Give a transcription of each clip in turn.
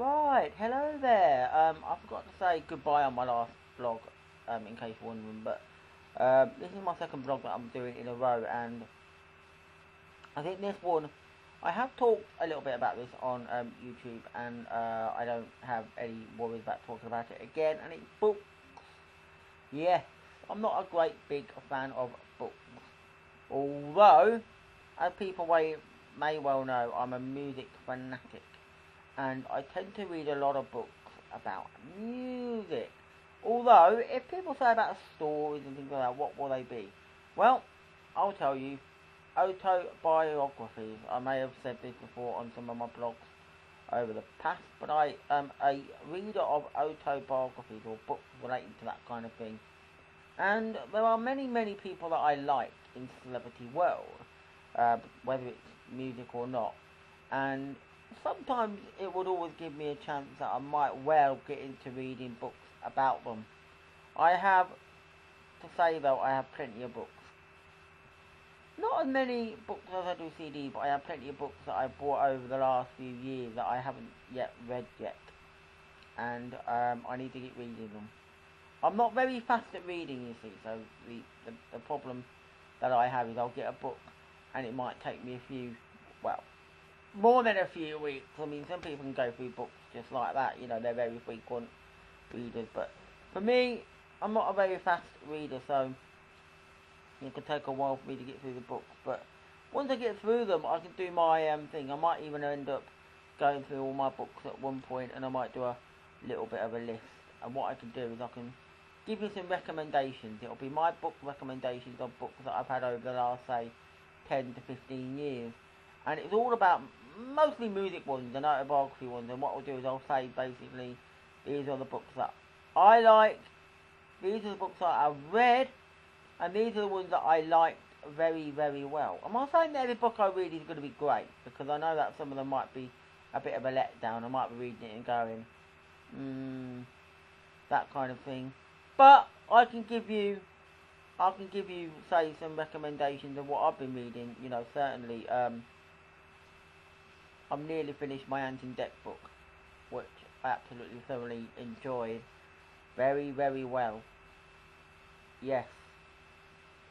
Right, hello there. I forgot to say goodbye on my last vlog, in case you're wondering, but this is my second vlog that I'm doing in a row, and I think this one, I have talked a little bit about this on YouTube, and I don't have any worries about talking about it again, and it's books. Yes, I'm not a great big fan of books, although, as people may well know, I'm a music fanatic. And I tend to read a lot of books about music. Although, if people say about stories and things like that, what will they be? Well, I'll tell you, autobiographies. I may have said this before on some of my blogs over the past, but I am a reader of autobiographies or books relating to that kind of thing. And there are many people that I like in celebrity world, whether it's music or not. And sometimes it would always give me a chance that I might well get into reading books about them. I have to say though, I have plenty of books. Not as many books as I do CD, but I have plenty of books that I've bought over the last few years that I haven't yet read yet. And I need to get reading them. I'm not very fast at reading, you see, so the problem that I have is I'll get a book and it might take me more than a few weeks. I mean, some people can go through books just like that, you know, they're very frequent readers, but for me, I'm not a very fast reader, so it could take a while for me to get through the books, but once I get through them, I can do my thing. I might even end up going through all my books at one point, and I might do a little bit of a list, and what I can do is I can give you some recommendations. It'll be my book recommendations of books that I've had over the last, say, 10 to 15 years, and it's all about mostly music ones and autobiography ones, and what I'll do is I'll say basically these are the books that I like, these are the books that I've read, and these are the ones that I liked very well. I'm not saying that every book I read is going to be great, because I know that some of them might be a bit of a letdown. I might be reading it and going, that kind of thing. But I can give you, say, some recommendations of what I've been reading. You know, certainly, I'm nearly finished my Anton Deck book, which I absolutely thoroughly enjoyed. Very well. Yes.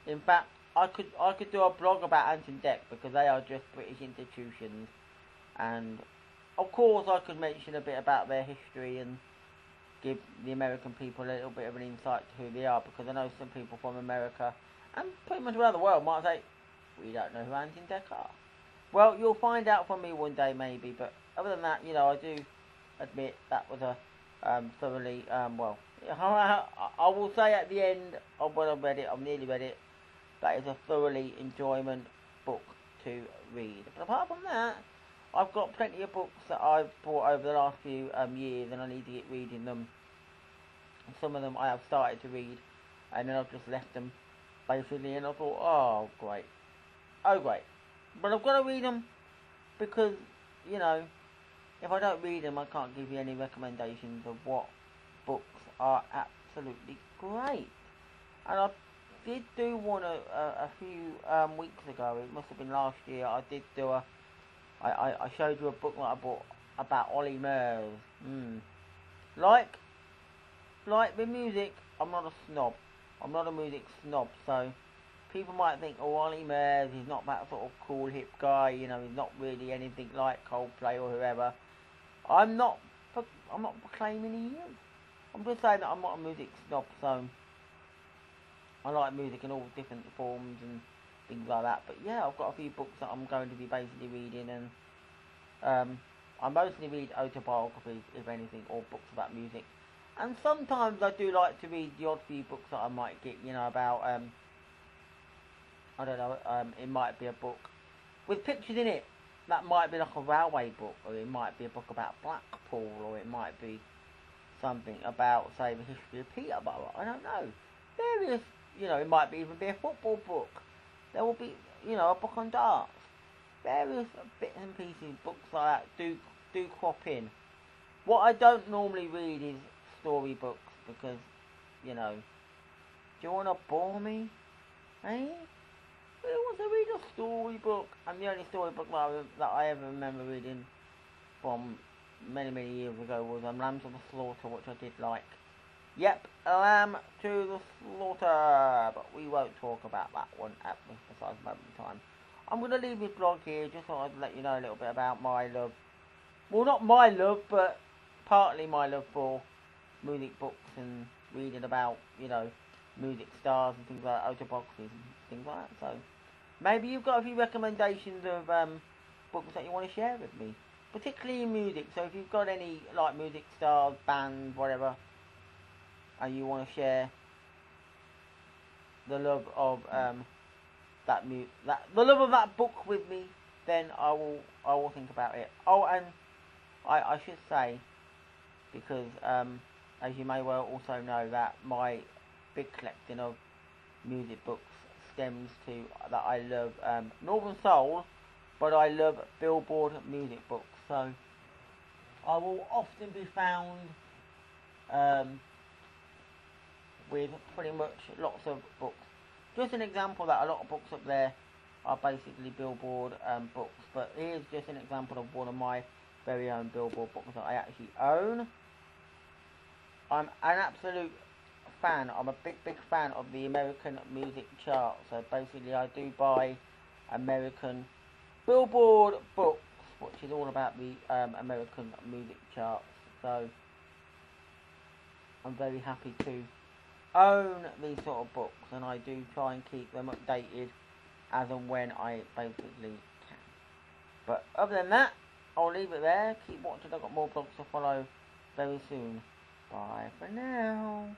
In fact, I could do a blog about Anton Deck, because they are just British institutions, and of course I could mention a bit about their history and give the American people a little bit of an insight to who they are, because I know some people from America and pretty much around the world might say, we don't know who Anton Deck are. Well, you'll find out from me one day maybe, but other than that, you know, I do admit that was a thoroughly, I will say at the end of when I've read it, I've nearly read it, that is a thoroughly enjoyment book to read. But apart from that, I've got plenty of books that I've bought over the last few years, and I need to get reading them. And some of them I have started to read, and then I've just left them, basically, and I thought, oh great. But I've got to read them, because, you know, if I don't read them, I can't give you any recommendations of what books are absolutely great. And I did do one a few weeks ago. It must have been last year. I did do I showed you a book that I bought about Olly Murs. Like with music, I'm not a snob. I'm not a music snob, so people might think, oh, Olly Murs is not that sort of cool hip guy, you know, he's not really anything like Coldplay or whoever. I'm not proclaiming he is. I'm just saying that I'm not a music snob, so I like music in all different forms and things like that. But yeah, I've got a few books that I'm going to be basically reading, and I mostly read autobiographies, if anything, or books about music. And sometimes I do like to read the odd few books that I might get, you know, about, I don't know, it might be a book with pictures in it. That might be like a railway book, or it might be a book about Blackpool, or it might be something about, say, the history of Peterborough. I don't know. Various, you know, it might even be a football book. There will be, you know, a book on darts. Various bits and pieces, books like that do crop in. What I don't normally read is storybooks, because, you know, do you want to bore me? Eh? Who wants to read a storybook? And the only storybook that I ever remember reading from many years ago was Lambs of the Slaughter, which I did like. Yep, Lamb to the Slaughter, but we won't talk about that one at this precise moment in time. I'm going to leave this blog here, just so I'd let you know a little bit about my love. Well, not my love, but partly my love for music books and reading about, music stars and things like autobiographies and things like that. So, maybe you've got a few recommendations of books that you want to share with me, particularly in music. So if you've got any like music stars, bands, whatever, and you want to share the love of the love of that book with me, then I will think about it. Oh, and I should say, because as you may well also know, that my big collection of music books stems to that I love Northern Soul, but I love Billboard music books. So I will often be found with pretty much lots of books. Just an example that a lot of books up there are basically Billboard books, but here's just an example of one of my very own Billboard books that I actually own. I'm an absolute fan. I'm a big fan of the American music chart. So basically I do buy American Billboard books, which is all about the American music charts. So I'm very happy to own these sort of books, and I do try and keep them updated as and when I basically can. But other than that, I'll leave it there. Keep watching, I've got more blogs to follow very soon. Bye for now.